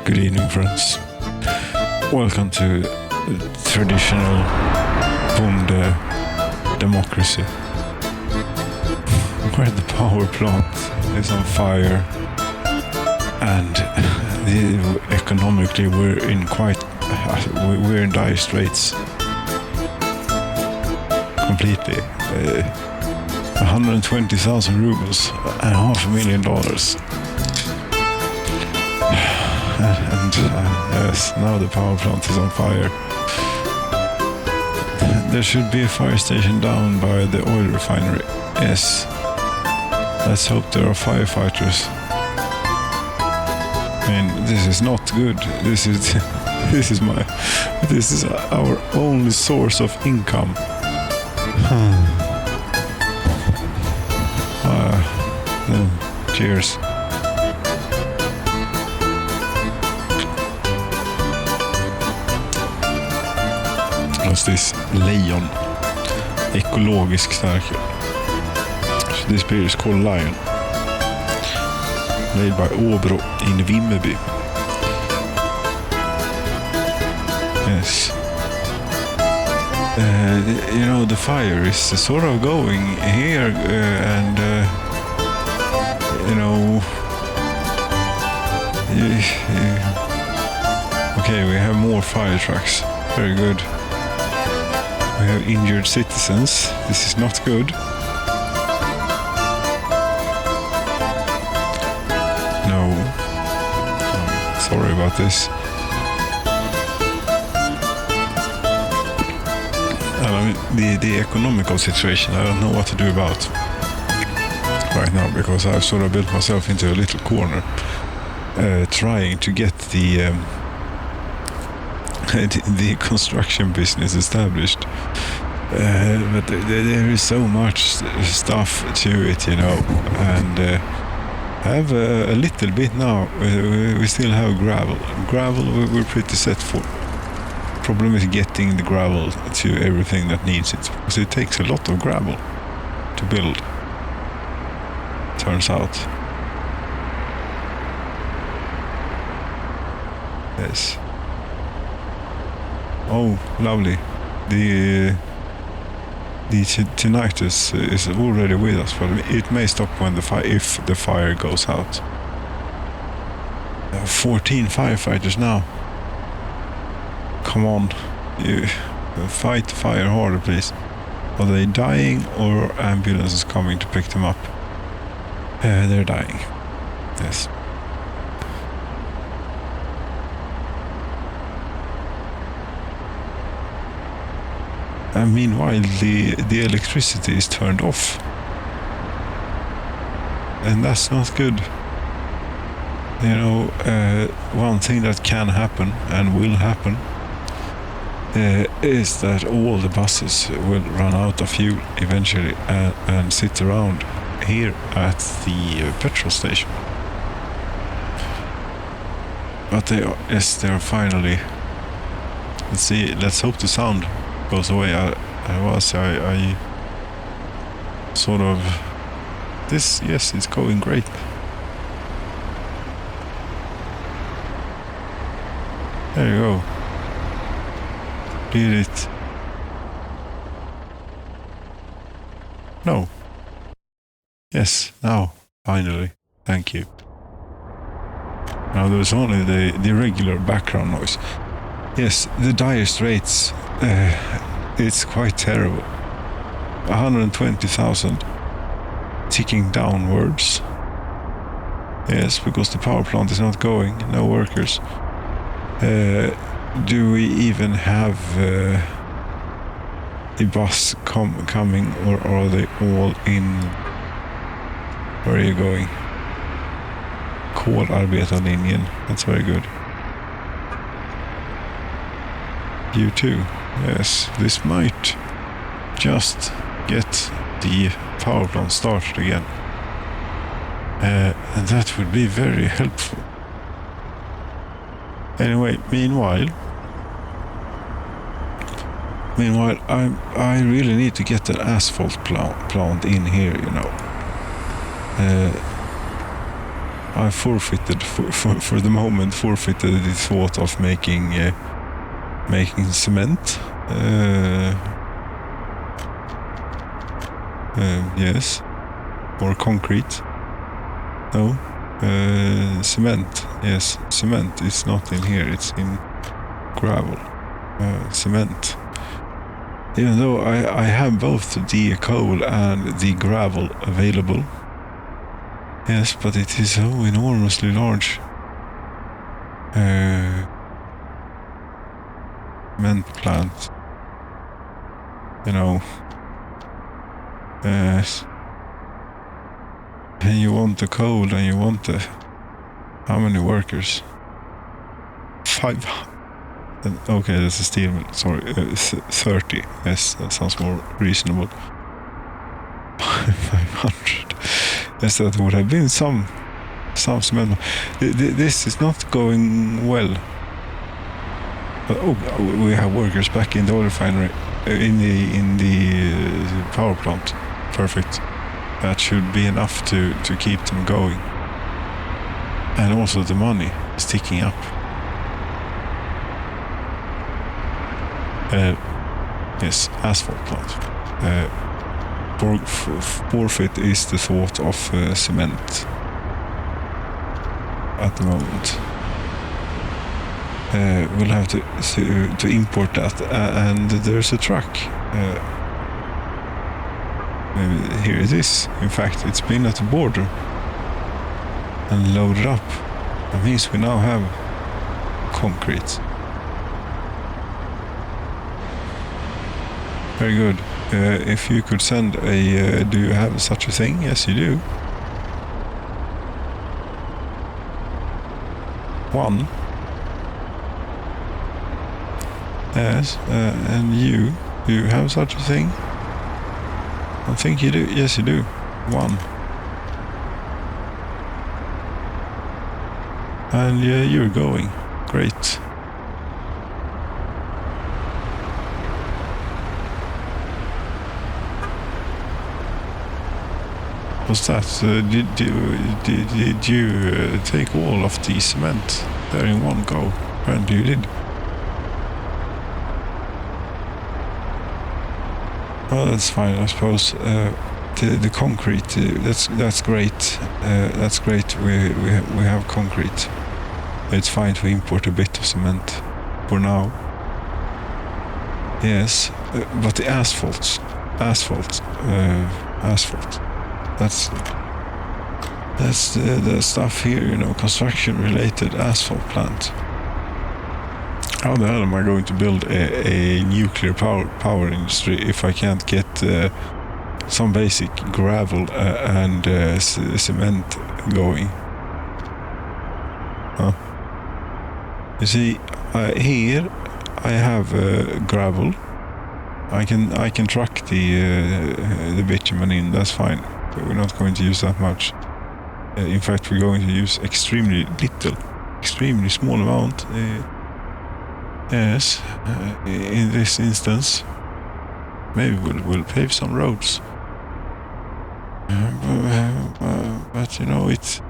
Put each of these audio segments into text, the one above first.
Good evening, friends. Welcome to traditional Bonde democracy, where the power plant is on fire and economically we're in dire straits completely. 120,000 rubles and $500,000. And yes, now the power plant is on fire. There should be a fire station down by the oil refinery. Yes. Let's hope there are firefighters. I mean, this is not good. This is our only source of income. Cheers. What's this? Lejon. Ekologisk starköl. So this beer is called Lion. Made by Åbro in Vimmerby. Yes. The fire is sort of going here and okay, we have more fire trucks. Very good. We have injured citizens. This is not good. No. Sorry about this. I mean, the economical situation, I don't know what to do about right now, because I've sort of built myself into a little corner, trying to get the construction business established. But there is so much stuff to it, and I have a little bit now. We still have gravel. Gravel we're pretty set for. Problem is getting the gravel to everything that needs it, because it takes a lot of gravel to build, turns out. Yes. Oh, lovely. The tinnitus is already with us, but it may stop when if the fire goes out. 14 firefighters now. Come on, you fight the fire harder, please. Are they dying or ambulance is coming to pick them up? They're dying. Yes. And meanwhile, the electricity is turned off. And that's not good. One thing that can happen and will happen is that all the buses will run out of fuel eventually and sit around here at the petrol station. But they are finally. Let's hope the sound goes away. I sort of this. Yes, it's going great. There you go. Did it? No. Yes, now finally. Thank you. Now there's only the regular background noise. Yes, the dire straits. It's quite terrible. 120,000 ticking downwards. Yes, because the power plant is not going. No workers. Do we even have a bus coming, or are they all in? Where are you going? Kolarbetarlinjen. That's very good. You too. Yes, this might just get the power plant started again. And that would be very helpful. Anyway, meanwhile, I really need to get an asphalt plant in here, I forfeited for the moment forfeited the thought of making cement. Yes, or concrete. No, cement. Yes, cement is not in here. It's in gravel. Cement. Even though I have both the coal and the gravel available. Yes, but it is so enormously large. Cement plant. You know. Yes. And you want the coal and you want the... How many workers? 5. Okay, that's a steel mill. Sorry, 30. Yes, that sounds more reasonable. 500. Yes, that would have been some cement. This is not going well. We have workers back in the oil refinery, in the power plant. Perfect. That should be enough to keep them going. And also the money is ticking up. Yes, asphalt plant. Forfeit is the thought of cement at the moment. We'll have to import that, and there's a truck. Here it is. In fact, it's been at the border and loaded up. That means we now have concrete. Very good. If you could send a... do you have such a thing? Yes, you do. 1. Yes, and you have such a thing? I think you do. Yes, you do. 1. And you're going. Great. Was that? Did you take all of the cement there in one go? And you did. Well, that's fine, I suppose. The concrete, that's great. That's great. We have concrete. It's fine to import a bit of cement for now. Yes, but the asphalt. That's the stuff here, you know, construction-related asphalt plant. How the hell am I going to build a nuclear power industry if I can't get some basic gravel and cement going? Huh? You see, here I have gravel. I can truck the bitumen in. That's fine. But we're not going to use that much. In fact, we're going to use extremely small amount. Yes, in this instance, maybe we'll pave some roads. But you know, it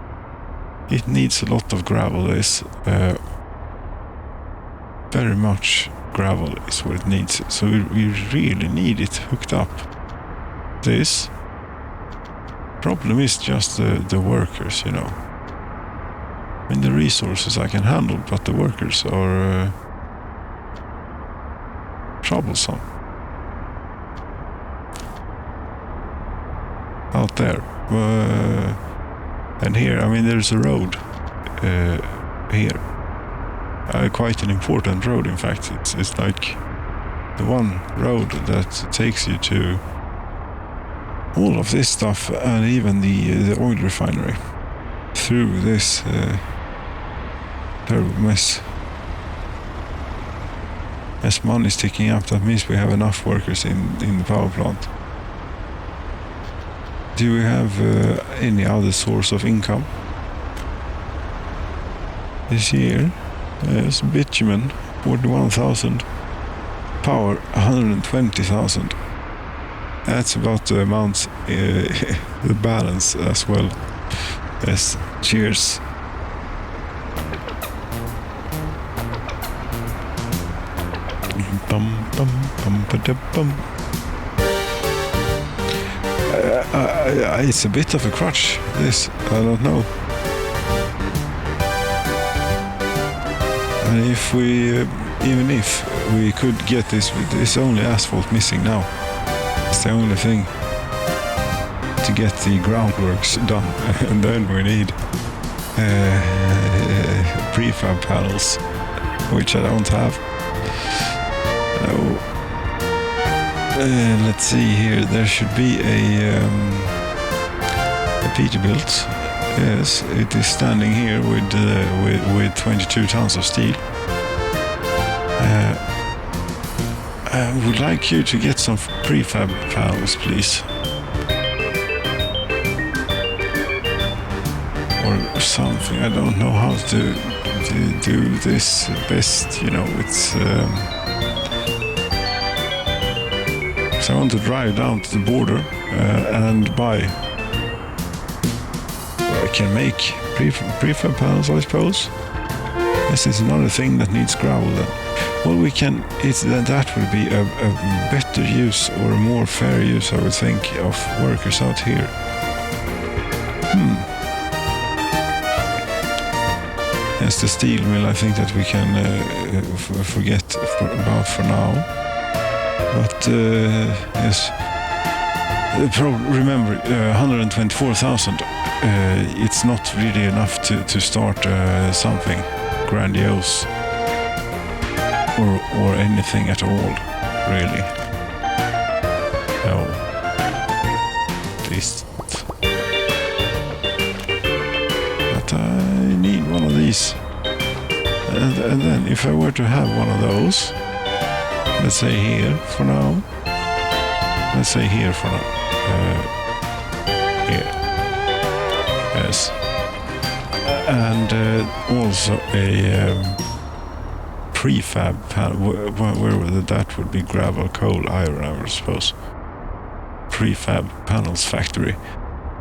needs a lot of gravel. This very much gravel is what it needs. So we really need it hooked up. This problem is just the workers, you know. I mean, the resources I can handle, but the workers are troublesome out there. And here, I mean, there's a road here. Quite an important road, in fact. It's like the one road that takes you to all of this stuff, and even the oil refinery through this terrible mess. As money's ticking up, that means we have enough workers in the power plant. Do we have any other source of income this year? Yes, bitumen 41,000, power 120,000. That's about the amount, the balance as well. Yes, cheers. Bum, bum, bum, ba-da, bum. It's a bit of a crutch, this. I don't know. And if we, even if we could get this, it's only asphalt missing now. It's the only thing to get the groundworks done. And then we need prefab panels, which I don't have. Let's see here. There should be a Peterbilt. Yes, it is standing here with 22 tons of steel. I would like you to get some prefab panels, please. Or something. I don't know how to do this best. You know, it's. So I want to drive down to the border and buy. I can make prefab panels, I suppose. This is another thing that needs gravel. Well, we can. That would be a better use or a more fair use, I would think, of workers out here. Yes, the steel mill. I think that we can forget about for now. But yes, remember 124,000. It's not really enough to start something grandiose or anything at all, really. No, at least. But I need one of these, and then if I were to have one of those. Let's say here for now. Let's say here for now. Here. Yes. And also a prefab panel. Where that would be gravel, coal, iron, I suppose. Prefab panels factory.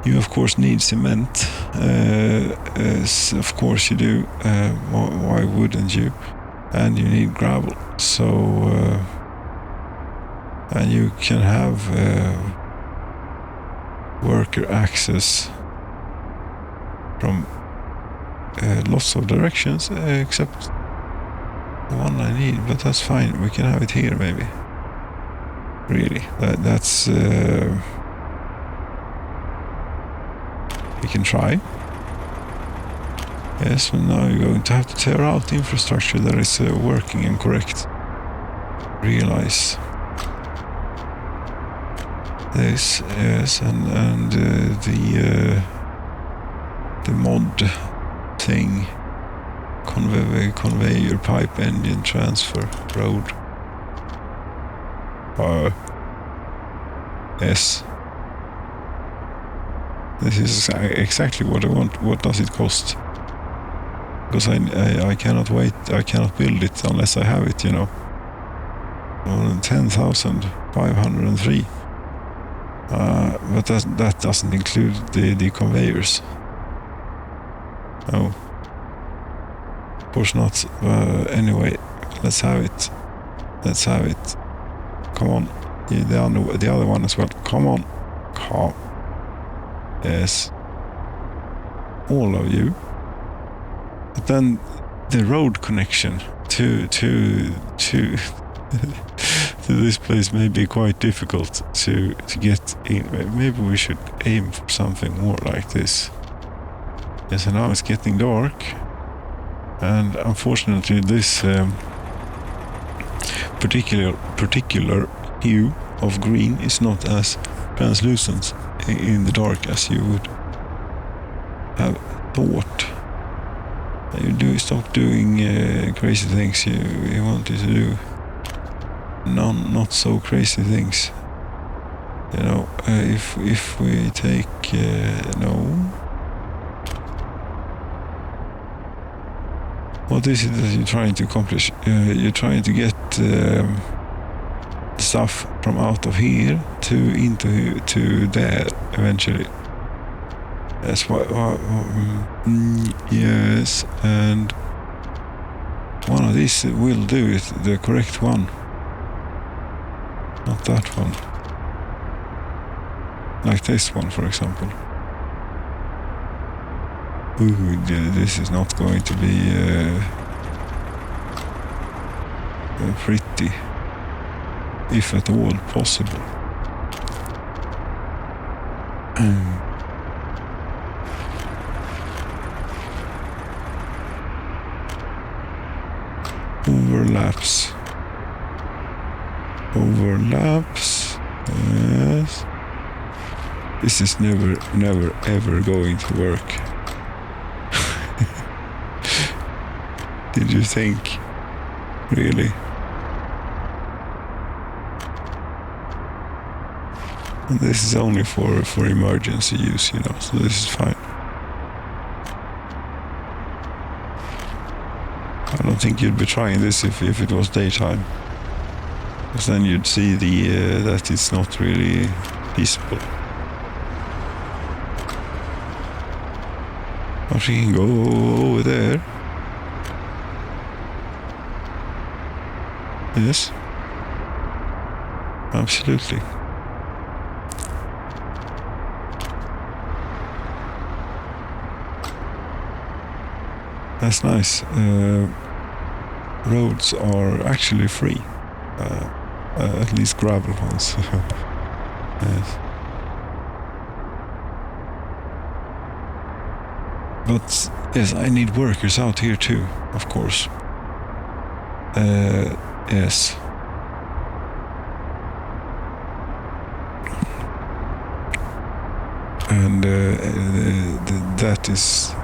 You of course need cement. Of course you do. Why wouldn't you? And you need gravel. So, and you can have worker access from lots of directions, except the one I need, but that's fine. We can have it here, maybe. Really, that's we can try. Yes, well now you're going to have to tear out infrastructure that is working and correct. Realize this, yes, and the mod thing, conveyor pipe engine transfer road. Yes, this is exactly what I want. What does it cost? Because I cannot wait, I cannot build it unless I have it, you know. 10,503. But that doesn't include the conveyors. No. Of course not. Anyway, let's have it. Let's have it. Come on. The other one as well. Come on. Come. Yes. All of you. But then the road connection to this place may be quite difficult to get in. Maybe we should aim for something more like this. Yes, and now it's getting dark, and unfortunately this particular hue of green is not as translucent in the dark as you would have thought. You stop doing crazy things you wanted to do. Not so crazy things. You know, if we take no. What is it that you're trying to accomplish? You're trying to get stuff from out of here to there eventually. That's what. Yes, and one of these will do it. The correct one, not that one. Like this one, for example. Ooh, this is not going to be pretty, if at all possible. Overlaps. Yes. This is never ever going to work. Did you think? Really? This is only for emergency use, so this is fine. I don't think you'd be trying this if it was daytime. Because then you'd see that it's not really feasible. But we can go over there. Yes. Absolutely. That's nice. Roads are actually free. At least gravel ones. Yes. But yes, I need workers out here too, of course. Yes. And that is...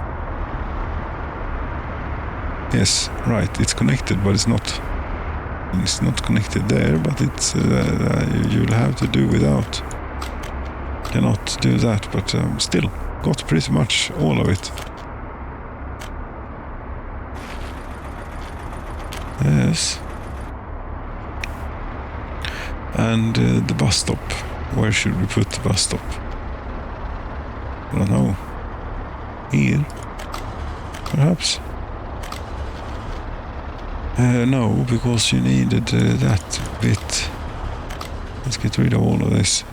Yes, right, it's connected, but it's not connected there, but it's you'll have to do without. Cannot do that, but still got pretty much all of it. Yes. And the bus stop. Where should we put the bus stop? I don't know. Here? Perhaps? No, because you needed that bit. Let's get rid of all of this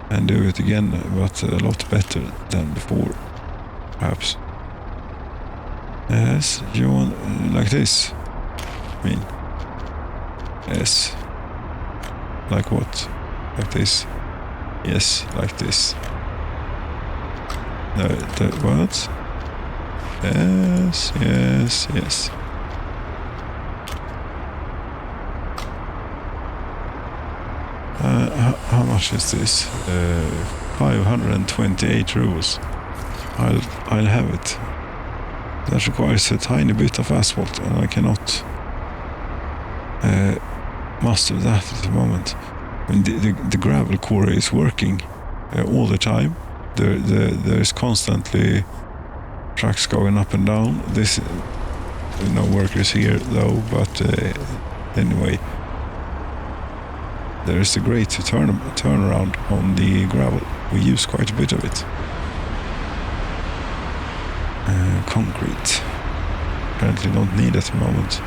and do it again, but a lot better than before, perhaps. Yes, you want like this? I mean, yes. Like what? Like this? Yes, like this. No, what? Yes, yes, yes. How much is this? 528 rubles. I'll have it. That requires a tiny bit of asphalt, and I cannot master that at the moment. I mean, the gravel quarry is working all the time. There's constantly trucks going up and down. No workers here though, but anyway. There is a great turnaround on the gravel. We use quite a bit of it. Concrete. Apparently don't need at the moment.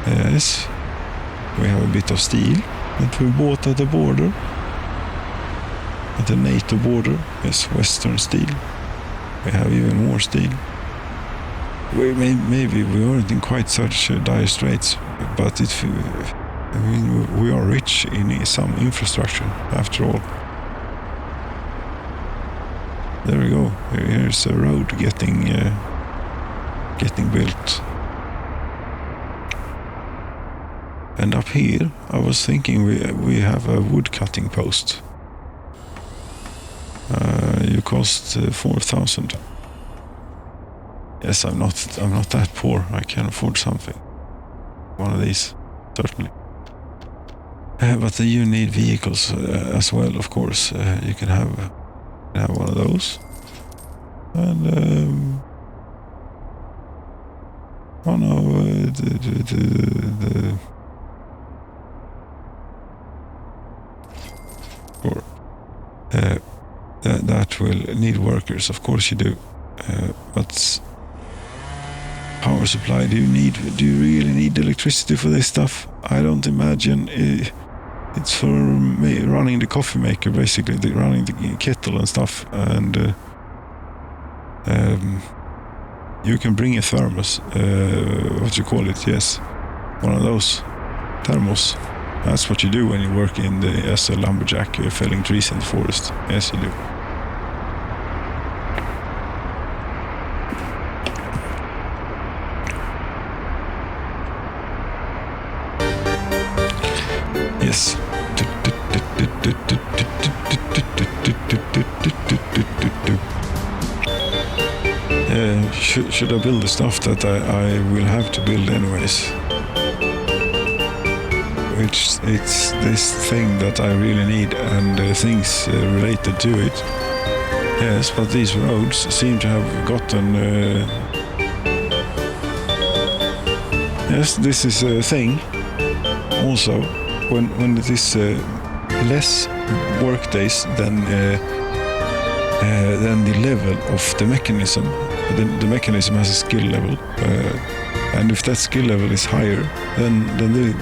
Yes. We have a bit of steel that we bought at the border. At the NATO border. Yes, Western steel. We have even more steel. Maybe we aren't in quite such dire straits, but we are rich in some infrastructure, after all. There we go. Here's a road getting built. And up here, I was thinking we have a wood cutting post. You cost 4,000. Yes, I'm not that poor. I can afford something. One of these, certainly. But you need vehicles as well, of course. You can have one of those. And one of the that will need workers. Of course you do. But power supply, do you really need electricity for this stuff? I don't imagine. It's for running the coffee maker, basically, running the kettle and stuff. And you can bring a thermos, what you call it, yes, one of those thermos. That's what you do when you work as a lumberjack, felling trees in the forest. Yes, you do. Yes. Should I build the stuff that I will have to build anyways? It's this thing that I really need, and things related to it. Yes, but these roads seem to have gotten... yes, this is a thing. Also, when it is less work days than the level of the mechanism. The mechanism has a skill level, and if that skill level is higher than the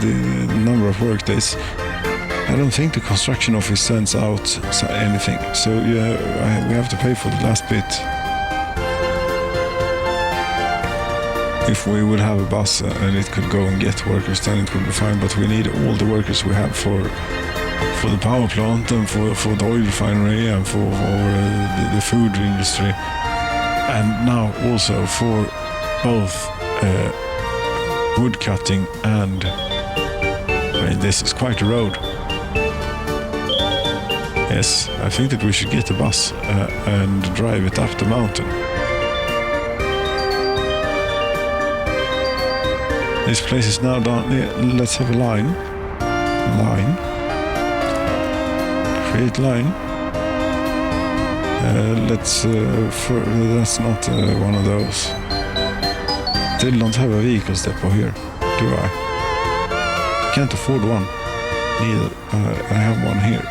number of work days, I don't think the construction office sends out anything. So yeah, we have to pay for the last bit. If we would have a bus and it could go and get workers, then it would be fine. But we need all the workers we have for the power plant and for the oil refinery and for the food industry. And now also for both wood cutting and... I mean, this is quite a road. Yes, I think that we should get a bus and drive it up the mountain. This place is now down. Let's have a line. Create line. That's not one of those. Still don't have a vehicle depot here, do I? Can't afford one. Neither. I have one here.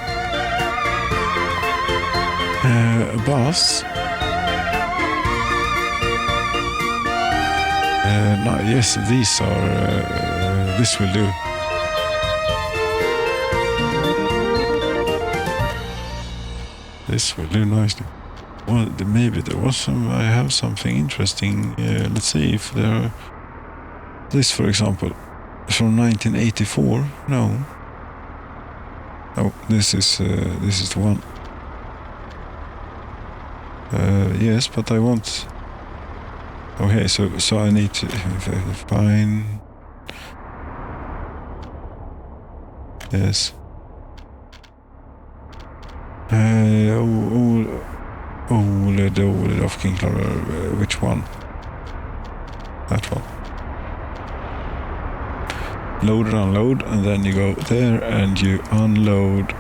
A bus. No, yes, these are. This will do. This will do nicely. Well, maybe there was some. I have something interesting. Let's see if there are. This, for example, from 1984. No. Oh, this is the one. Yes, but I want. Okay, so I need to find. Yes. Ole of King Clara, which one? That one. Load and unload, and then you go there and you unload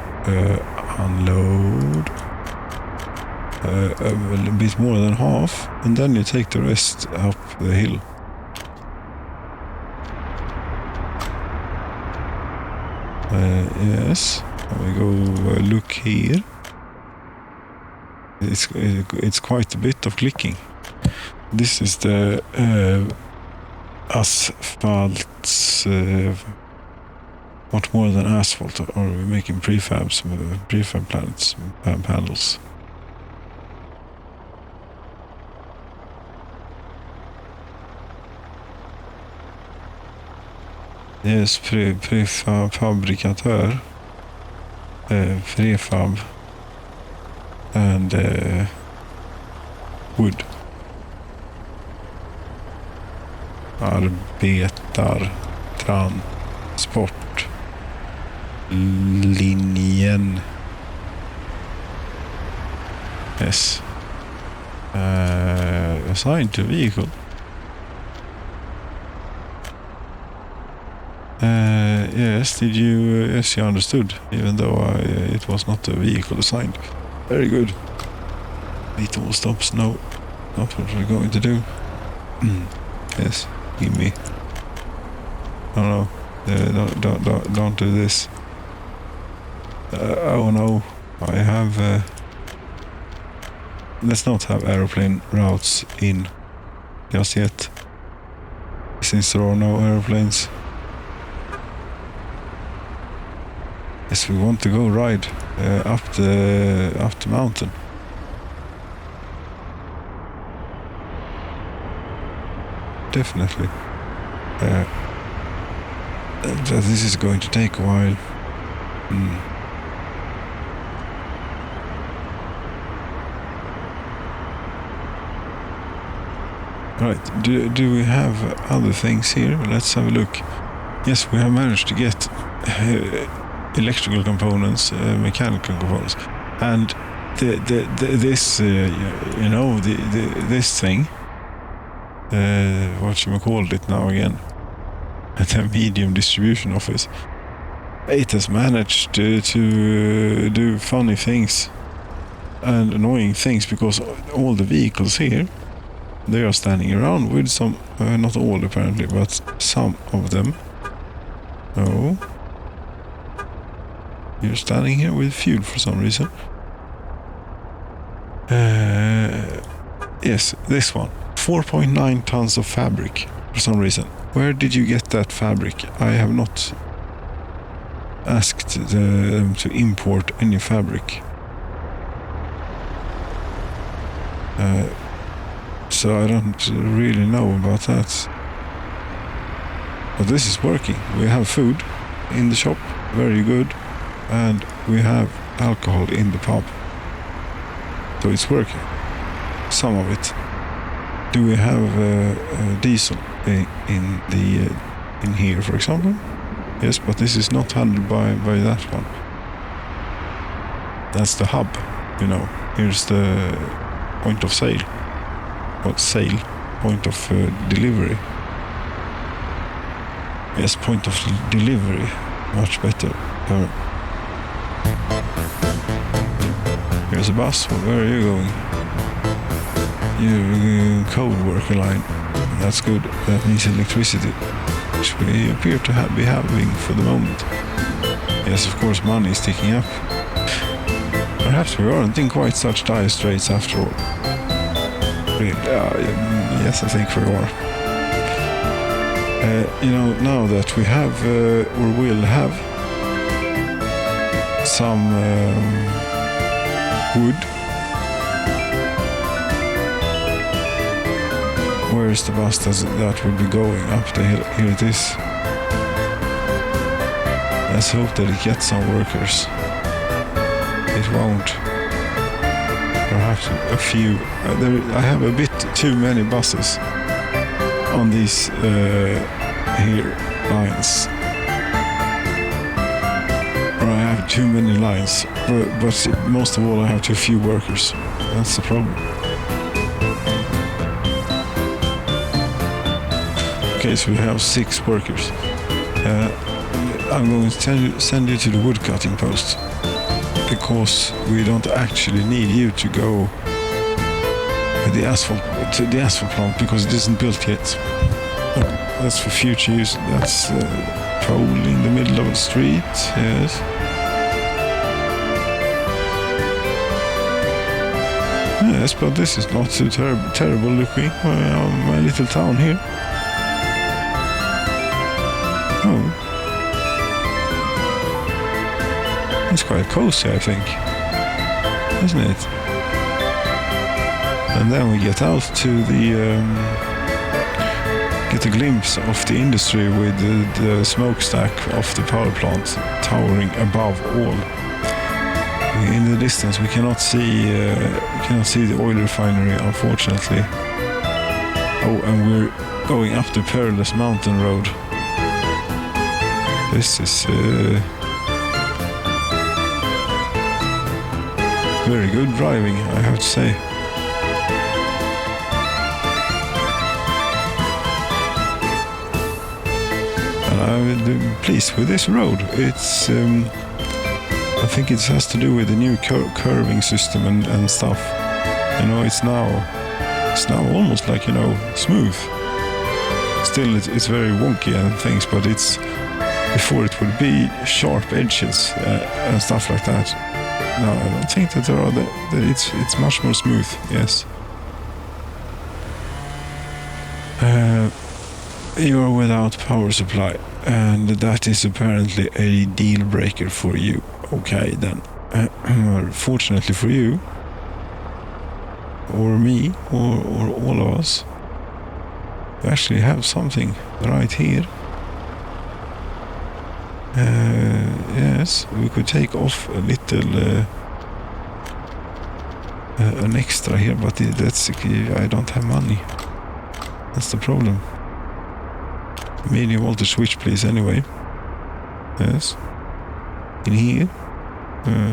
a bit more than half, and then you take the rest up the hill. Yes, we go look here. It's quite a bit of clicking. This is the asphalt. What more than asphalt? Or we're making prefab panels. Yes, prefabrikatör. Prefab. And wood. Arbetar, transport, linjen. Yes. Assigned to vehicle. Yes, did you? Yes, you understood, even though it was not a vehicle assigned. Very good. Need all stops. No, not what we're going to do. Yes, give me. No, don't do this. Oh no, I have. let's not have aeroplane routes in just yet, since there are no airplanes. Yes, we want to go ride up the mountain. Definitely. This is going to take a while. Right, do we have other things here? Let's have a look. Yes, we have managed to get electrical components, mechanical components, and this this thing, what you called it now again, the medium distribution office. It has managed to do funny things and annoying things, because all the vehicles here, they are standing around with some, not all apparently, but some of them. Oh. You're standing here with fuel for some reason. Yes, this one. 4.9 tons of fabric for some reason. Where did you get that fabric? I have not asked them to import any fabric. So I don't really know about that. But this is working. We have food in the shop, very good, and we have alcohol in the pub. So it's working. Some of it. Do we have diesel in here, for example? Yes, but this is not handled by that one. That's the hub, you know. Here's the point of sale. What sale? Point of delivery. Yes, point of delivery. Much better. Here's a bus. Where are you going? You're code worker line. That's good. That means electricity, which we appear to be having for the moment. Yes, of course, money is ticking up. Perhaps we aren't in quite such dire straits after all. Really? Yes, I think we are. Now that we have, or will have, some wood. Where is the bus that will be going up the hill? Here it is. Let's hope that it gets some workers. It won't. Perhaps a few. I have a bit too many buses on these here lines. Or I have too many lines, but most of all I have too few workers. That's the problem. Okay, so we have 6 workers. I'm going to send you to the wood cutting post, because we don't actually need you to go to the asphalt plant, because it isn't built yet. That's for future use. That's probably in the middle of the street. Yes. Yes, but this is not too terrible looking. My little town here. Oh. It's quite cozy, I think. Isn't it? And then we get out to get a glimpse of the industry with the smokestack of the power plant towering above all. In the distance, we cannot see the oil refinery, unfortunately. Oh, and we're going up the perilous mountain road. This is very good driving, I have to say. And I'm pleased with this road. It's I think it has to do with the new curving system and stuff. You know, it's now almost like, smooth. Still, it's very wonky and things, but it's before it would be sharp edges and stuff like that. No, I don't think that there are. It's much more smooth. Yes. You're without power supply, and that is apparently a deal breaker for you. Okay, then. Fortunately for you, or me, or all of us, we actually have something right here. Yes, we could take off a little, an extra here, but that's I don't have money. That's the problem. Medium voltage switch, please. Anyway, yes, in here,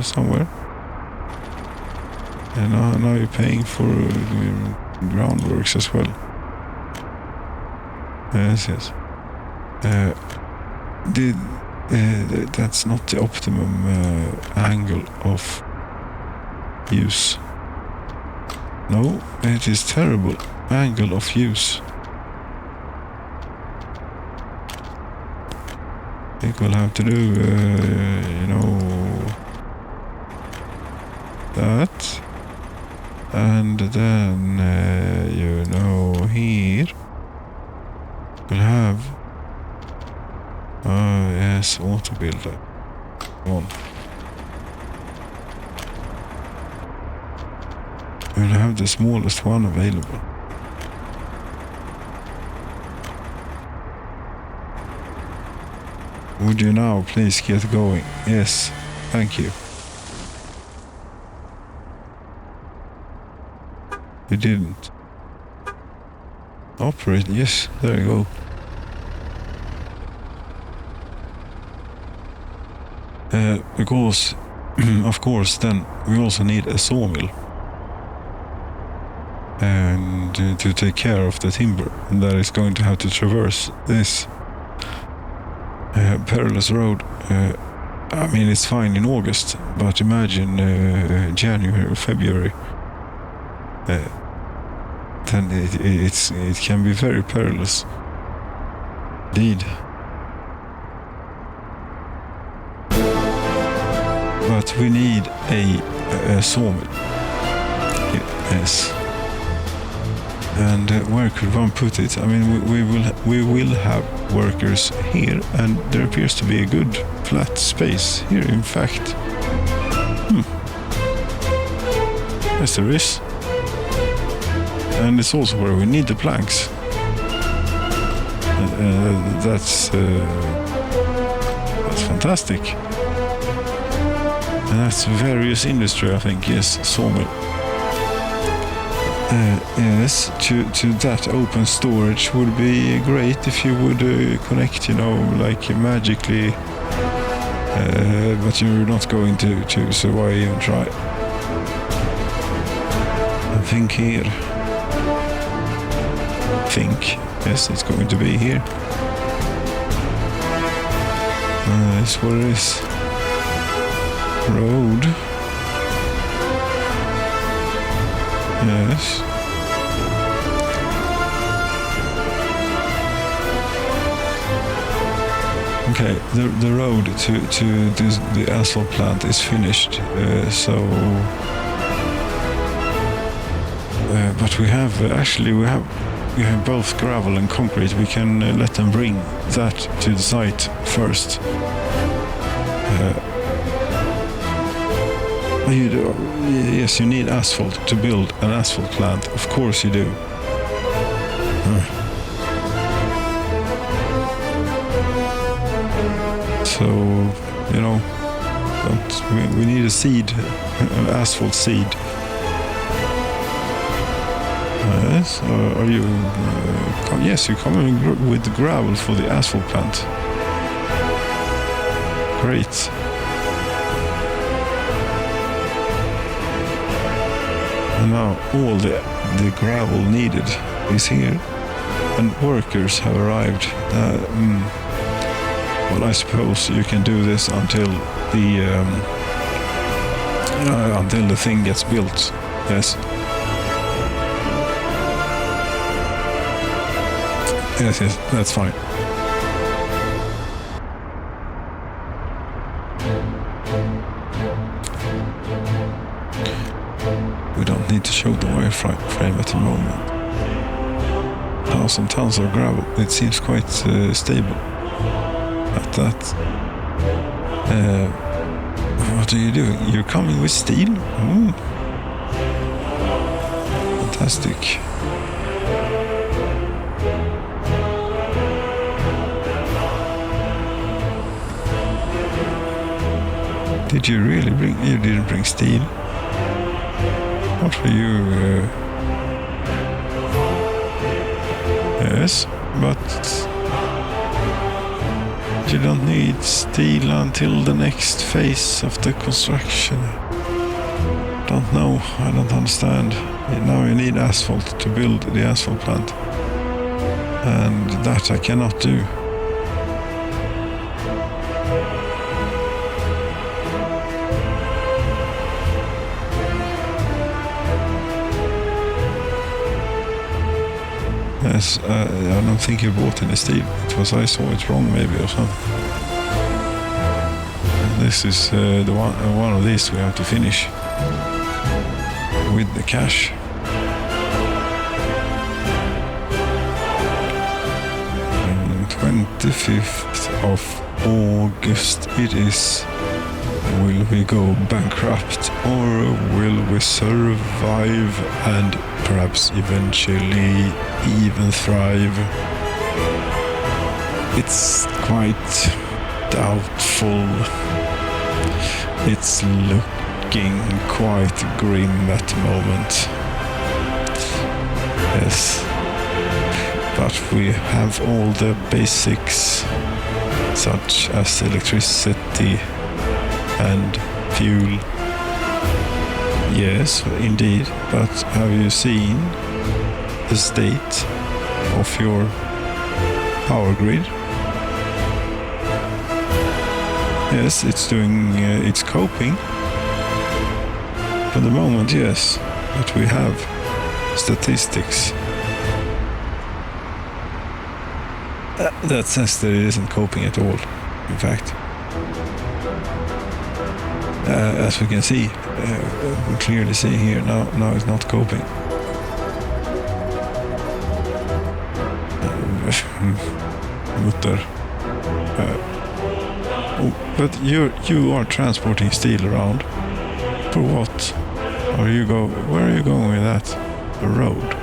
somewhere. And now you're paying for groundworks as well. Yes. That's not the optimum angle of use. No, it is terrible angle of use. I think we'll have to do, that. And then, here we'll have, yes, auto builder. Come on. We'll have the smallest one available. Would you now please get going? Yes, thank you. You didn't. Operate, yes, there you go. Because, of course, then we also need a sawmill. And to take care of the timber that is going to have to traverse this perilous road. I mean, it's fine in August, but imagine January or February. Then it can be very perilous indeed. But we need a sawmill. Yes. And where could one put it? I mean, we will have workers here, and there appears to be a good flat space here. In fact, yes, there is. And it's also where we need the planks. That's fantastic. And that's various industry, I think. Yes, sawmill. Yes, to that open storage would be great if you would connect, like magically. But you're not going to survive even try. I think here. Yes, it's going to be here. That's what it is. Road. Yes. Okay, the road to the asphalt plant is finished. But we have we have both gravel and concrete. We can let them bring that to the site first. Yes, you need asphalt to build an asphalt plant. Of course you do. So, we need a seed, an asphalt seed. Yes, are you? Yes, you're coming with the gravel for the asphalt plant. Great. And now all the gravel needed is here, and workers have arrived. Well, I suppose you can do this until the thing gets built. Yes. Yes, that's fine. showed the wireframe at the moment. 1,000 tons of gravel. It seems quite stable at that. What are you doing? You're coming with steel? Fantastic. Did you really bring... You didn't bring steel? What were you... Yes, but... You don't need steel until the next phase of the construction. Don't know, I don't understand. Now you need asphalt to build the asphalt plant. And that I cannot do. Yes, I don't think you bought any steel. It was I saw it wrong maybe or something. This is the one of these we have to finish with the cash. And 25th of August it is. Will we go bankrupt or will we survive and perhaps eventually even thrive? It's quite doubtful. It's looking quite grim at the moment. Yes. But we have all the basics such as electricity and fuel. Yes, indeed, but have you seen the state of your power grid? Yes, it's doing, it's coping. For the moment, yes, but we have statistics that says that it isn't coping at all, in fact. As we can see, we're clearly seeing here now it's not coping. Mutter. But you are transporting steel around. For what? Where are you going with that? The road.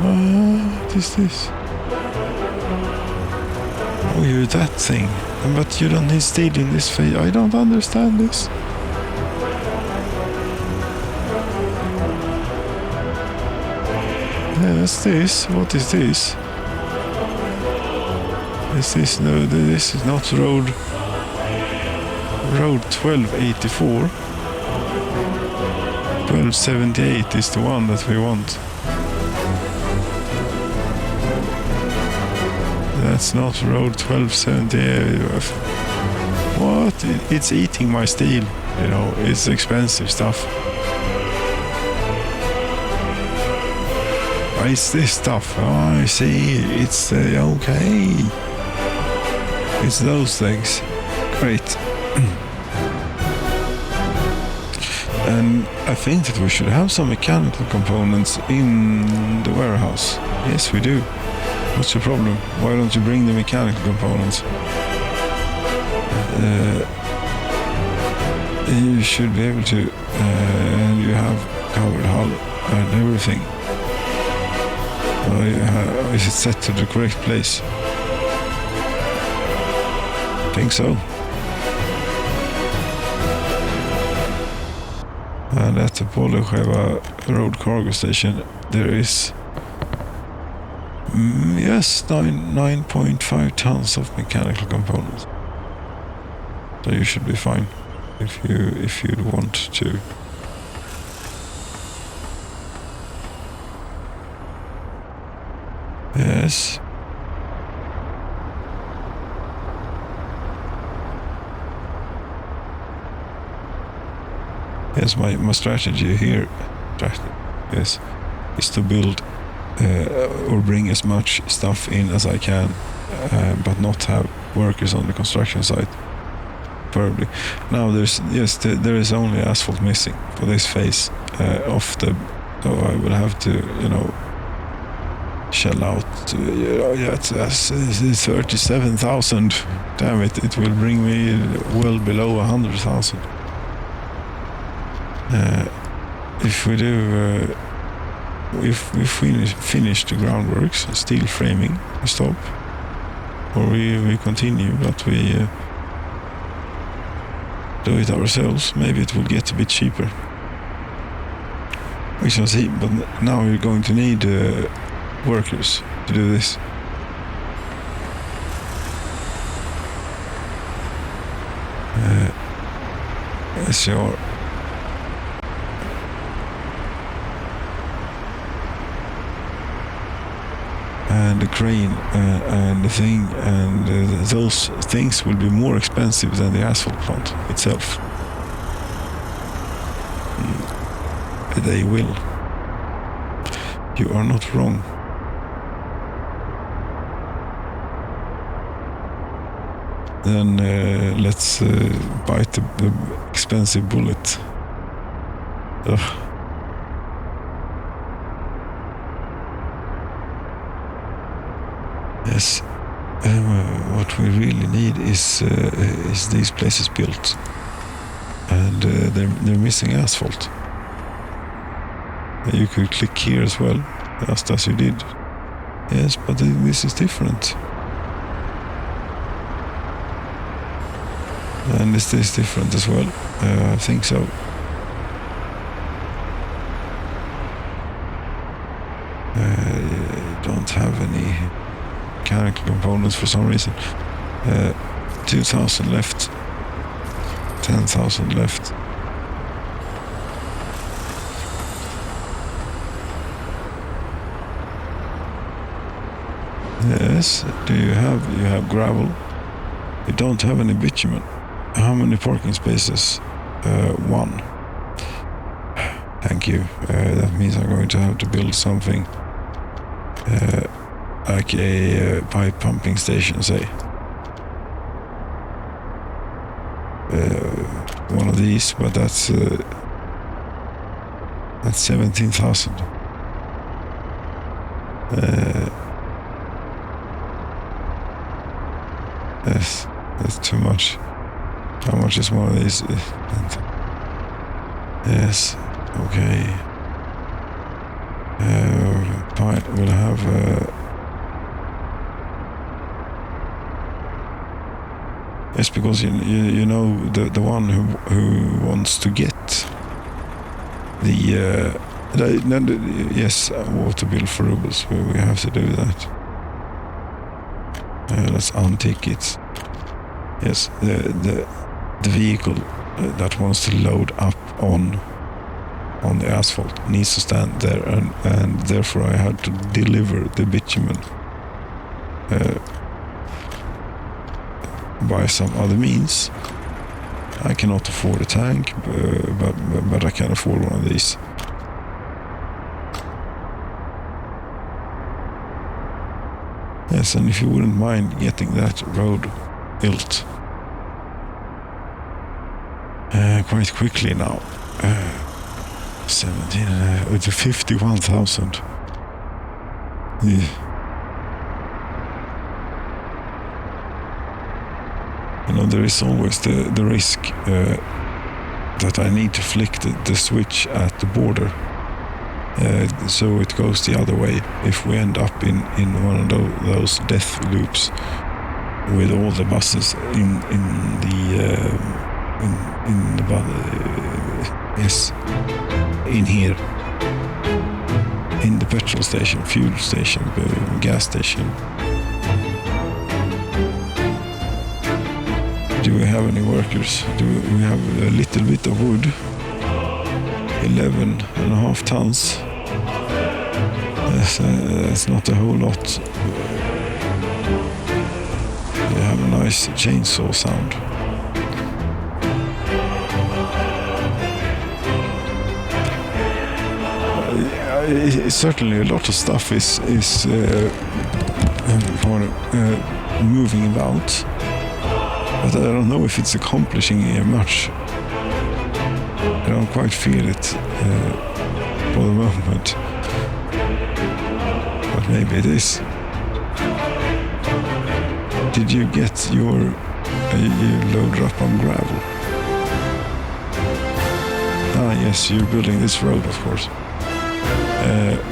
What is this? Oh, you're that thing. But you don't need steel in this phase. I don't understand this. Yes, this. What is this? Is this? No, this is not road 1284. 1278 is the one that we want. That's not road 1278. What? It's eating my steel. You know, it's expensive stuff. It's this stuff. Oh, I see. It's okay. It's those things. Great. And I think that we should have some mechanical components in the warehouse. Yes, we do. What's the problem? Why don't you bring the mechanical components? You should be able to. And you have covered hull and everything. Is it set to the correct place? I think so. And at the Polisheva Road Cargo Station, there is, yes, 9.5 tons of mechanical components. So you should be fine if you want to. Yes. Yes, my strategy here, yes, is to build or bring as much stuff in as I can, but not have workers on the construction site. Probably. Now there is only asphalt missing for this phase of the. So I will have to, shell out. It's 37,000. Damn it! It will bring me well below 100,000. If we do, if we finish the groundworks, steel framing, we stop, or we continue, but we do it ourselves. Maybe it will get a bit cheaper. We shall see. But now we're going to need workers to do this. SCR. And the crane and the thing, and those things will be more expensive than the asphalt plant itself. They will. You are not wrong. Then let's bite the expensive bullet. Ugh. Yes, what we really need is these places built, and they're missing asphalt. You could click here as well, just as you did. Yes, but this is different. And this is different as well. I think so. Don't have any mechanical components for some reason. 2,000 left. 10,000 left. Yes, you have gravel. You don't have any bitumen. How many parking spaces? 1. Thank you. That means I'm going to have to build something like a pipe pumping station, say. One of these, but that's 17,000. Yes, that's too much. How much is one of these? Yes, okay. We'll have yes, because you know the one who wants to get the yes, water bill for rubles. We have to do that. Let's untick it. Yes, the vehicle that wants to load up on the asphalt needs to stand there, and therefore I had to deliver the bitumen by some other means. I cannot afford a tank, but I can afford one of these. Yes, and if you wouldn't mind getting that road built quite quickly now. 51,000. Yeah. There is always the risk that I need to flick the switch at the border, so it goes the other way if we end up in one of those death loops with all the buses in here, in the petrol station, fuel station, gas station. Do we have any workers? Do we have a little bit of wood? 11.5 tons. That's not a whole lot. We have a nice chainsaw sound. Certainly a lot of stuff is moving about. I don't know if it's accomplishing much. I don't quite feel it for the moment. But maybe it is. Did you get your you loader up on gravel? Ah, yes, you're building this road, of course.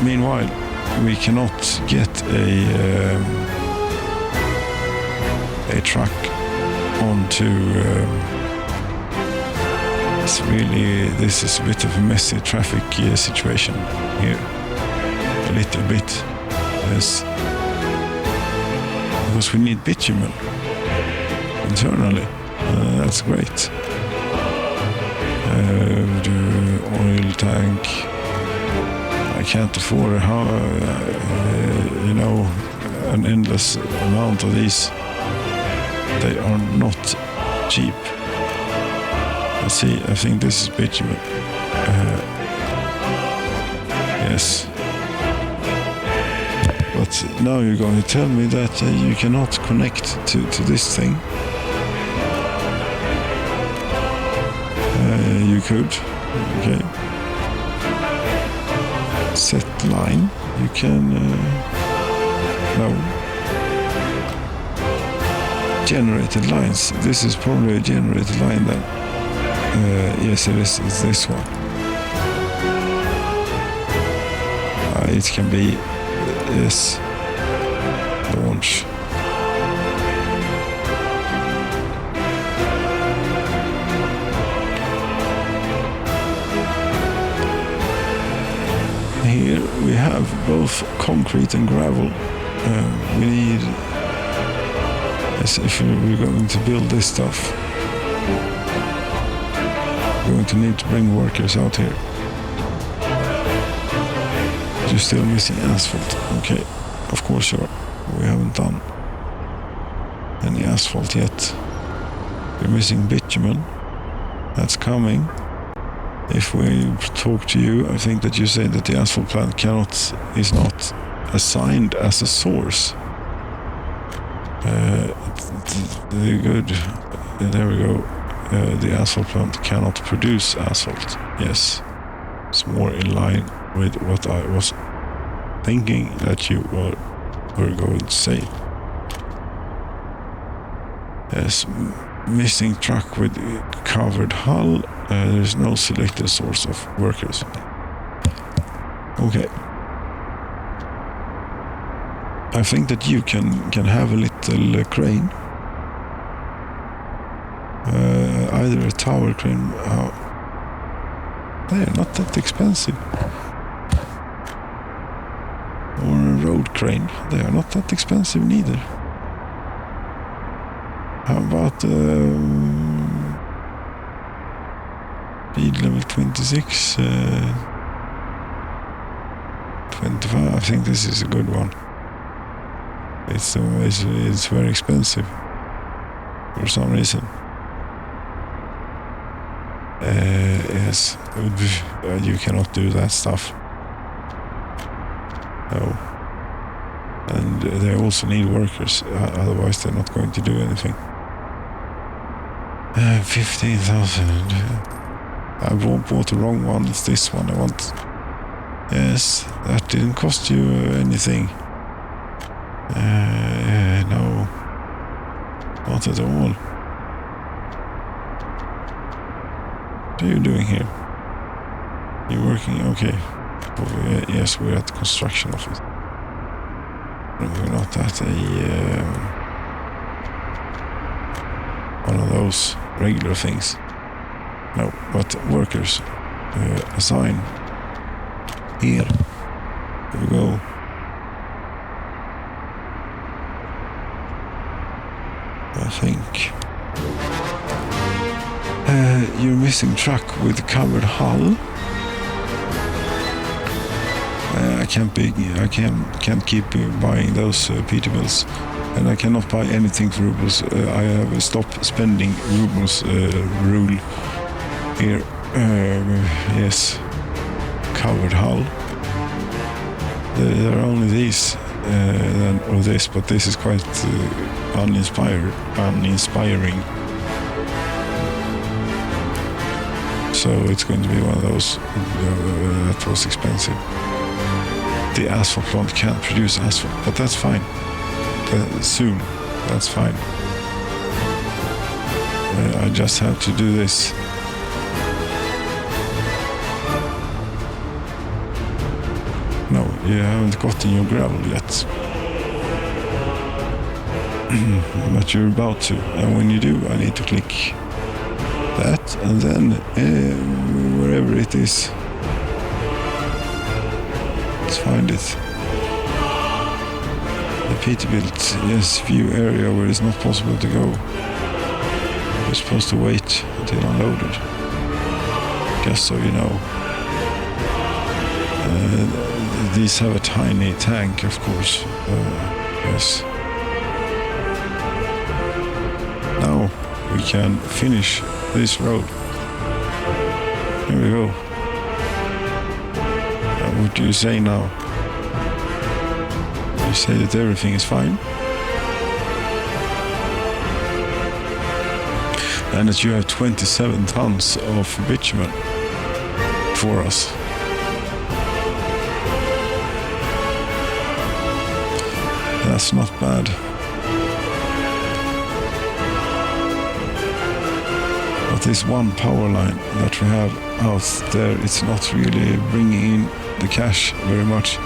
Meanwhile, we cannot get a truck onto. This is a bit of a messy traffic situation here. A little bit, yes. Because we need bitumen internally. That's great. The oil tank. I can't afford an endless amount of these. They are not cheap. Let's see, I think this is bitumen. Yes. But now you're going to tell me that you cannot connect to this thing. You could. Okay. Set line. You can... no. Generated lines. This is probably a generated line then. Yes, it is. It's this one. It can be yes. Launch. Here we have both concrete and gravel. We need, yes, if we're going to build this stuff, we're going to need to bring workers out here. You're still missing asphalt. Okay, of course you are. We haven't done any asphalt yet. We're missing bitumen. That's coming. If we talk to you, I think that you say that the asphalt plant is not assigned as a source. Good. There we go. The asphalt plant cannot produce asphalt. Yes. It's more in line with what I was thinking that you were going to say. Yes. Missing truck with covered hull. There is no selected source of workers. Okay. I think that you can have a little crane. Either a tower crane. They are not that expensive. Or a road crane. They are not that expensive neither. How about speed level 26, 25? I think this is a good one. It's very expensive for some reason. Yes, you cannot do that stuff. No. And they also need workers, otherwise they're not going to do anything. 15,000. I bought the wrong one. It's this one I want. Yes, that didn't cost you anything. No, not at all. What are you doing here? You're working, okay. Yes, we're at the construction office. We're not at one of those regular things. No, but workers assign. Here we go. I think you're missing truck with covered hull. I can't keep buying those Peterbilts, and I cannot buy anything for rubles. I have a stop spending rubles rule here. Yes, covered hull. There are only these or this, but this is quite uninspiring. So it's going to be one of those that was expensive. The asphalt plant can't produce asphalt, but that's fine. Soon, that's fine. I just have to do this. No, you haven't gotten your gravel yet. But you're about to, and when you do, I need to click that, and then wherever it is, let's find it. The Peterbilt, yes, view area where it's not possible to go. You're supposed to wait until unloaded, just so you know. These have a tiny tank, of course. Yes. Now we can finish this road. Here we go. What do you say now? You say that everything is fine? And that you have 27 tons of bitumen for us. That's not bad. But this one power line that we have out there, it's not really bringing in the cash very much.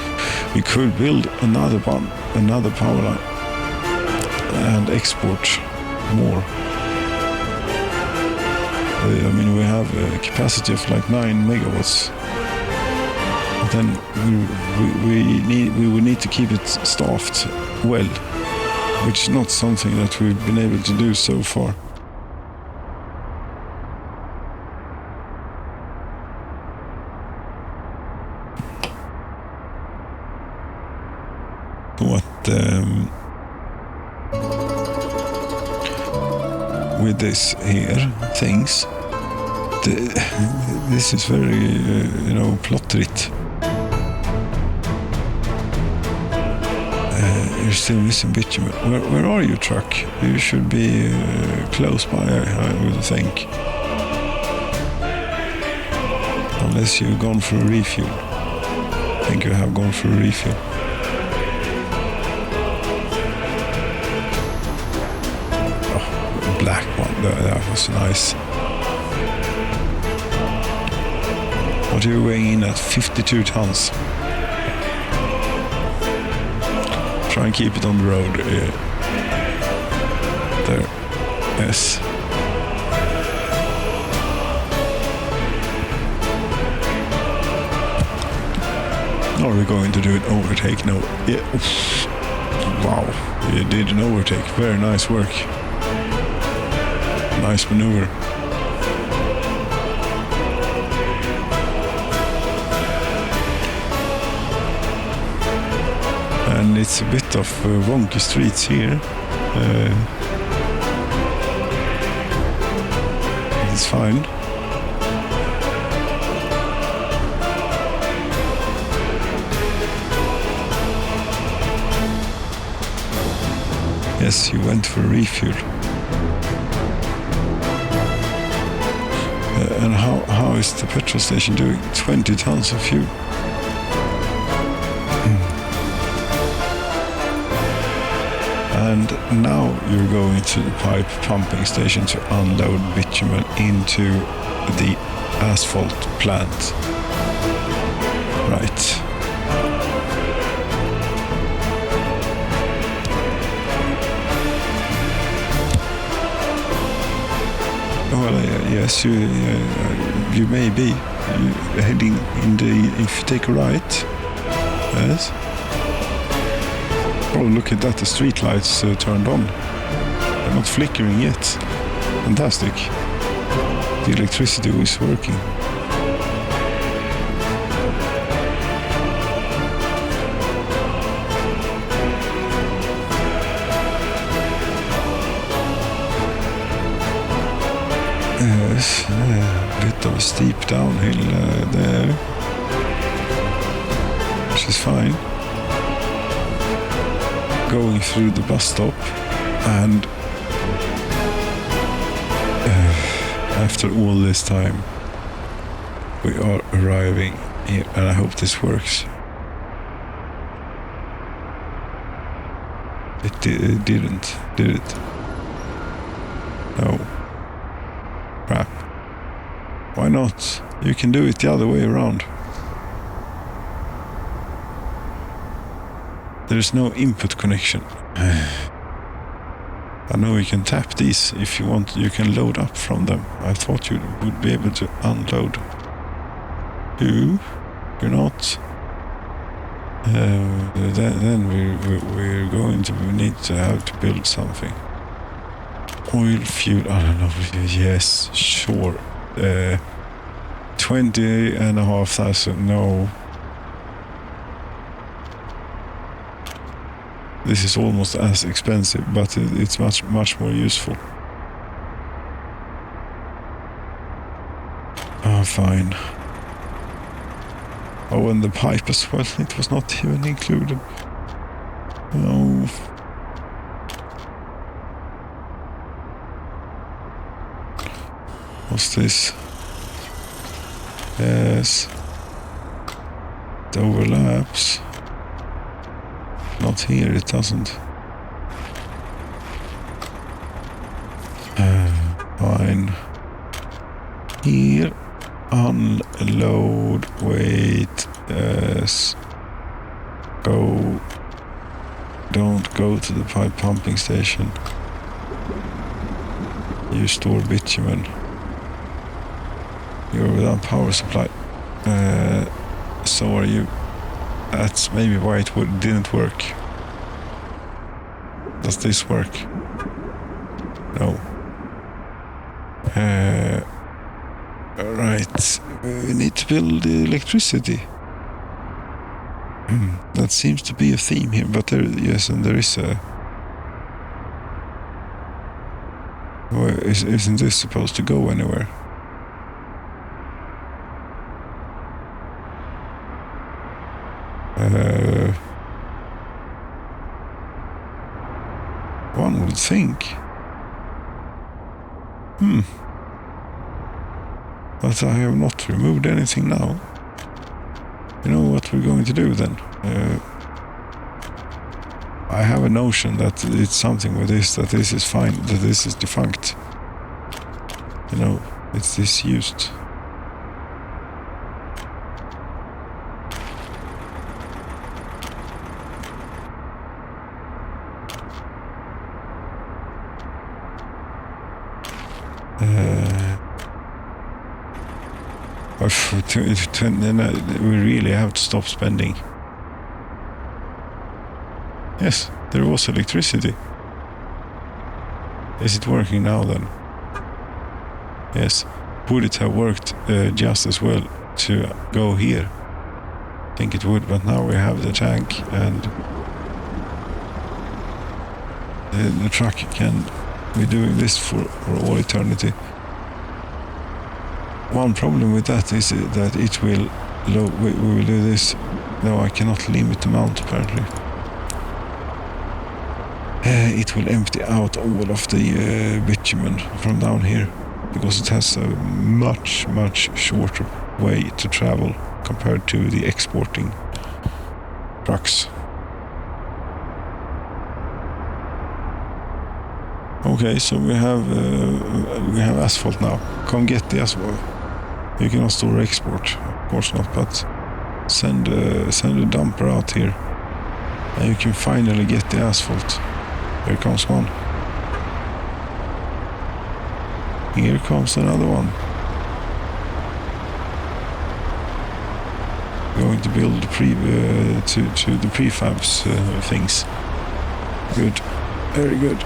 We could build another power line and export more. I mean, we have a capacity of like 9 megawatts. But then we will need to keep it staffed well, which is not something that we've been able to do so far. With this here things, this is very plottrigt. You're still missing bitumen. Where are you, truck? You should be close by, I would think. Unless you've gone for a refuel. I think you have gone for a refuel. Black one, that was nice. What are you weighing in at? 52 tons. Try and keep it on the road. There. Yes. Are we going to do an overtake? No. Yeah. Wow. You did an overtake. Very nice work. Nice maneuver. And it's a bit of wonky streets here. It's fine. Yes, you went for a refuel. And how is the petrol station doing? 20 tons of fuel. And now you're going to the pipe pumping station to unload bitumen into the asphalt plant. Right. Well, yes, you may be heading in if you take a right. Yes. Oh, look at that, the street lights turned on. They're not flickering yet. Fantastic. The electricity is working. Yes, a bit of a steep downhill there, which is fine. Going through the bus stop, and after all this time, We are arriving here, and I hope this works. It didn't, did it? No. Crap. Why not? You can do it the other way around. There's no input connection. I know you can tap these if you want. You can load up from them. I thought you would be able to unload. You're not. Then we're going to need to have to build something. Oil, fuel, I don't know. Yes, sure. 20,500. No. This is almost as expensive, but it's much more useful. Ah, fine. Oh, and the pipe as well, it was not even included. No. What's this? Yes. It overlaps. Not here, it doesn't. Fine. Here. Unload, wait, yes, go, don't go to the pipe pumping station. You store bitumen. You're without power supply. So are you. That's maybe why it didn't work. Does this work? No. Right, we need to build electricity. That seems to be a theme here, but there is a... Well, isn't this supposed to go anywhere? One would think. But I have not removed anything now. You know what we're going to do then? I have a notion that it's something with this, that this is fine, that this is defunct. You know, it's disused. We really have to stop spending. Yes, there was electricity. Is it working now then? Yes. Would it have worked just as well to go here? I think it would, but now we have the tank and the truck can be doing this for all eternity. One problem with that is that it will we will do this. No, I cannot limit the amount apparently. It will empty out all of the bitumen from down here because it has a much shorter way to travel compared to the exporting trucks. Okay, so we have asphalt now. Come get the asphalt. You cannot store export, of course not, but send a dumper out here, and you can finally get the asphalt. Here comes one. Here comes another one. Going to build to the prefabs things. Good, very good.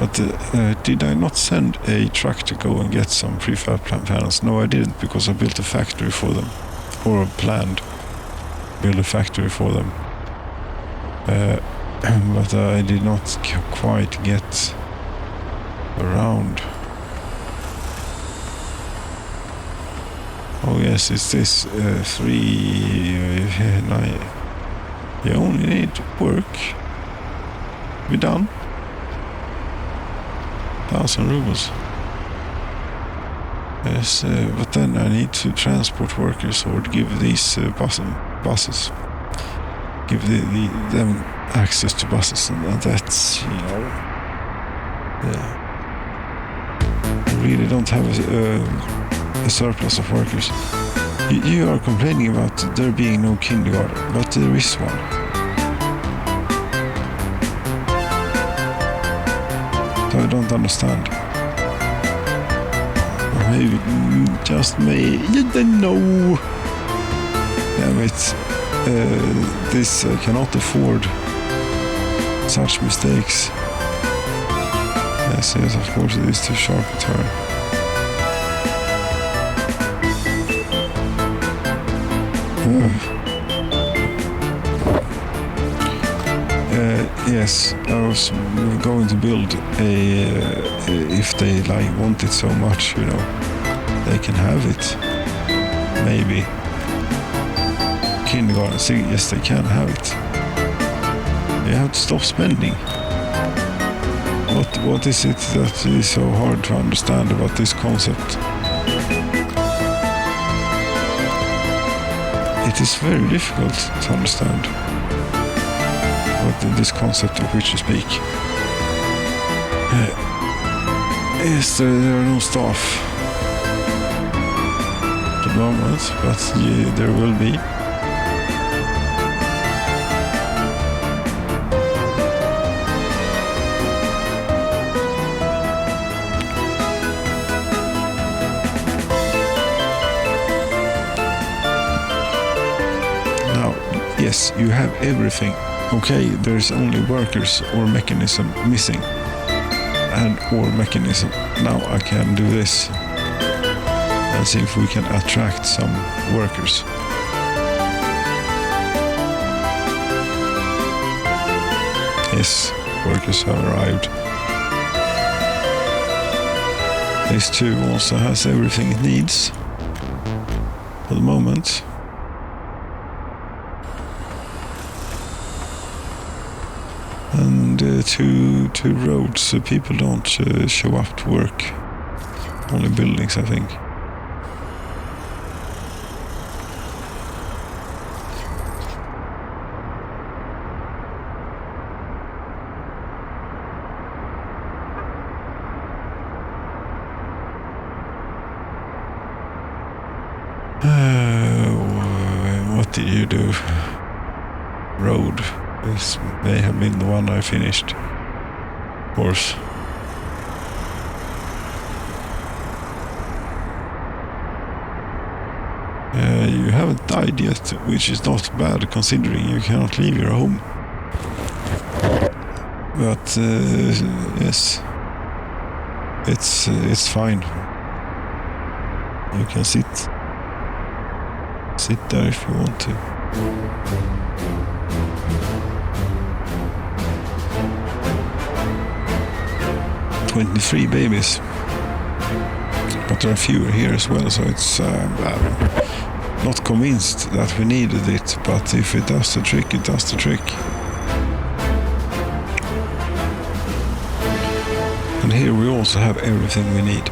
But did I not send a truck to go and get some prefab panels? No, I didn't, because I built a factory for them, or planned build a factory for them. But I did not quite get around. Oh yes, it's this 3, 9. You only need to work. Be done. 1,000 rubles. Yes, but then I need to transport workers or give these buses, give them access to buses, and that's, I really don't have a surplus of workers. You are complaining about there being no kindergarten, but there is one. So I don't understand. Maybe, just may, you don't know. Damn it. This cannot afford such mistakes. Yes, of course it is too sharp a turn. Yes, I was going to build if they want it so much, they can have it. Maybe. Kindergarten, yes, they can have it. You have to stop spending. What is it that is so hard to understand about this concept? It is very difficult to understand this concept of which you speak. Yes, there are no staff at the moment, but there will be. Now, yes, you have everything. Okay, there's only workers or mechanism missing. Or mechanism. Now I can do this and see if we can attract some workers. Yes, workers have arrived. This too also has everything it needs for the moment. And two roads, so people don't show up to work. Only buildings, I think. What did you do? Road. This may have been the one I finished. Of course. You haven't died yet, which is not bad considering you cannot leave your home. But yes, it's fine. You can sit there if you want to. 23 babies, but there are fewer here as well, so it's I'm not convinced that we needed it, but if it does the trick, it does the trick. And here we also have everything we need,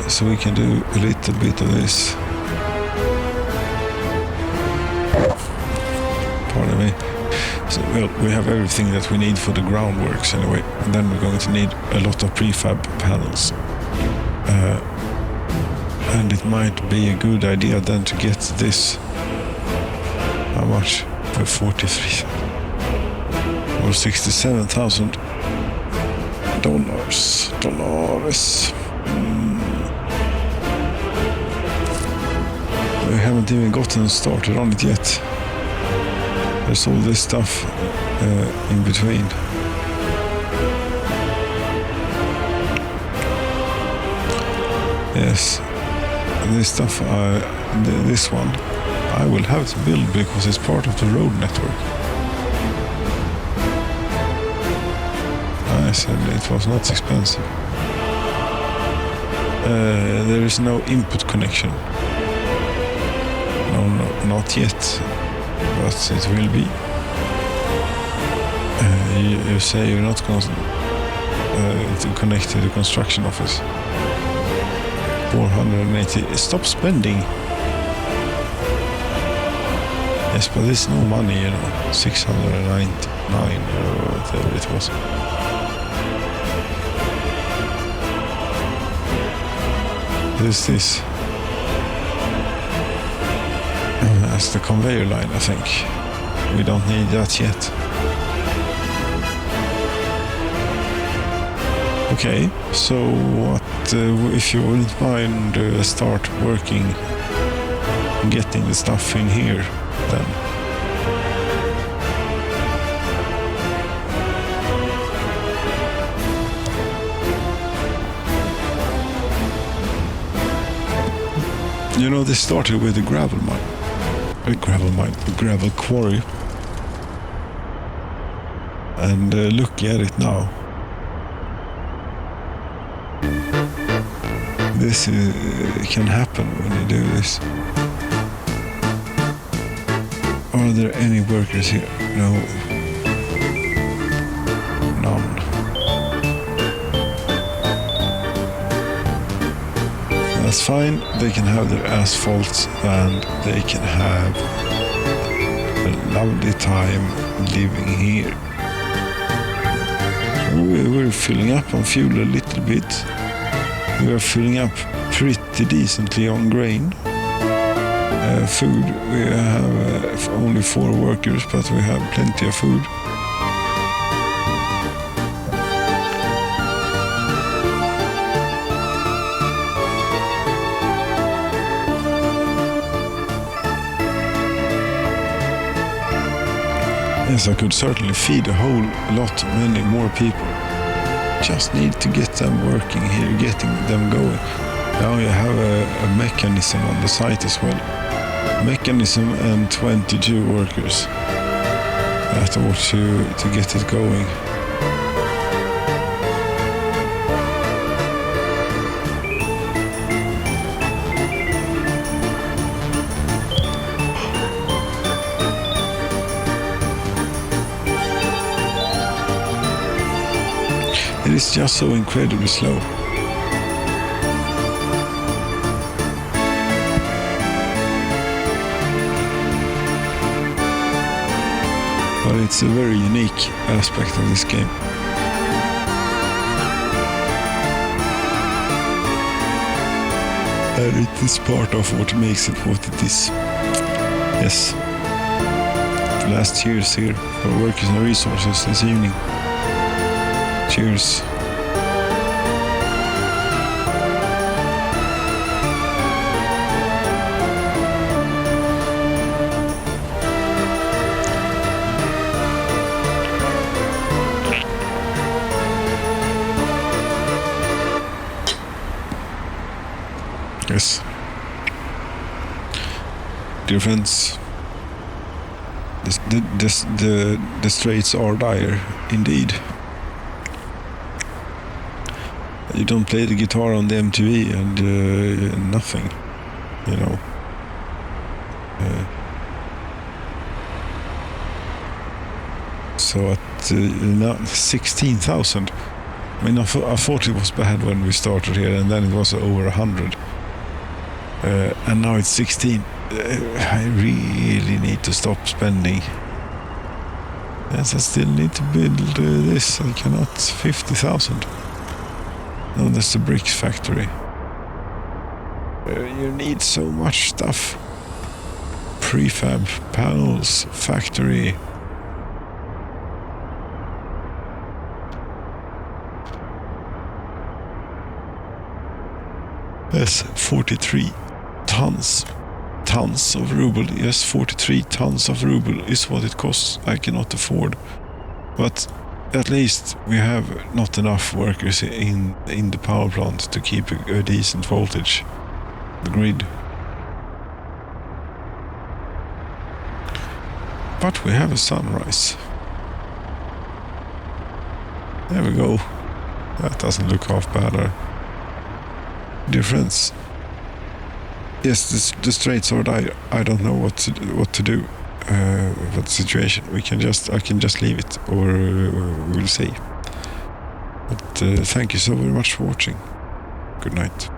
so we can do a little bit of this. Pardon me. So, well, we have everything that we need for the groundworks anyway, and then we're going to need a lot of prefab panels. And it might be a good idea then to get this. How much? For 43 or $67,000. We haven't even gotten started on it yet. There's all this stuff in between. Yes, this stuff, this one, I will have to build because it's part of the road network. I said it was not expensive. There is no input connection. No, not yet. But it will be. You say you're not going to... to connect to the construction office. 480. Stop spending. Yes, but there's no money, 699 or whatever it was. This that's the conveyor line, I think. We don't need that yet. Okay, so what if you wouldn't mind start working, getting the stuff in here then? They started with a gravel quarry, and look at it now. This can happen when you do this. Are there any workers here? No. None. That's fine. They can have their asphalt and they can have a lovely time living here. We're filling up on fuel a little bit. We are filling up pretty decently on grain. Food, we have only 4 workers, but we have plenty of food. Yes, I could certainly feed a whole lot, many more people. Just need to get them working here, getting them going. Now you have a mechanism on the site as well. Mechanism and 22 workers. That ought to get it going. It is just so incredibly slow. But it's a very unique aspect of this game. And it is part of what makes it what it is. Yes. Last cheers here for workers and resources this evening. Cheers. Yes. Dear friends, the straits are dire indeed. You don't play the guitar on the MTV and nothing, So at 16,000. I mean, I thought it was bad when we started here, and then it was over 100. And now it's 16. I really need to stop spending. Yes, I still need to build this. I cannot. 50,000. No, that's the bricks factory. You need so much stuff. Prefab panels, factory. Yes, 43 tons. Tons of ruble. Yes, 43 tons of ruble is what it costs. I cannot afford. But at least we have not enough workers in the power plant to keep a decent voltage. The grid. But we have a sunrise. There we go. That doesn't look half bad. Dear friends, yes, the straits are dire. I don't know what to do. What situation? I can just leave it, or we'll see. But thank you so very much for watching. Good night.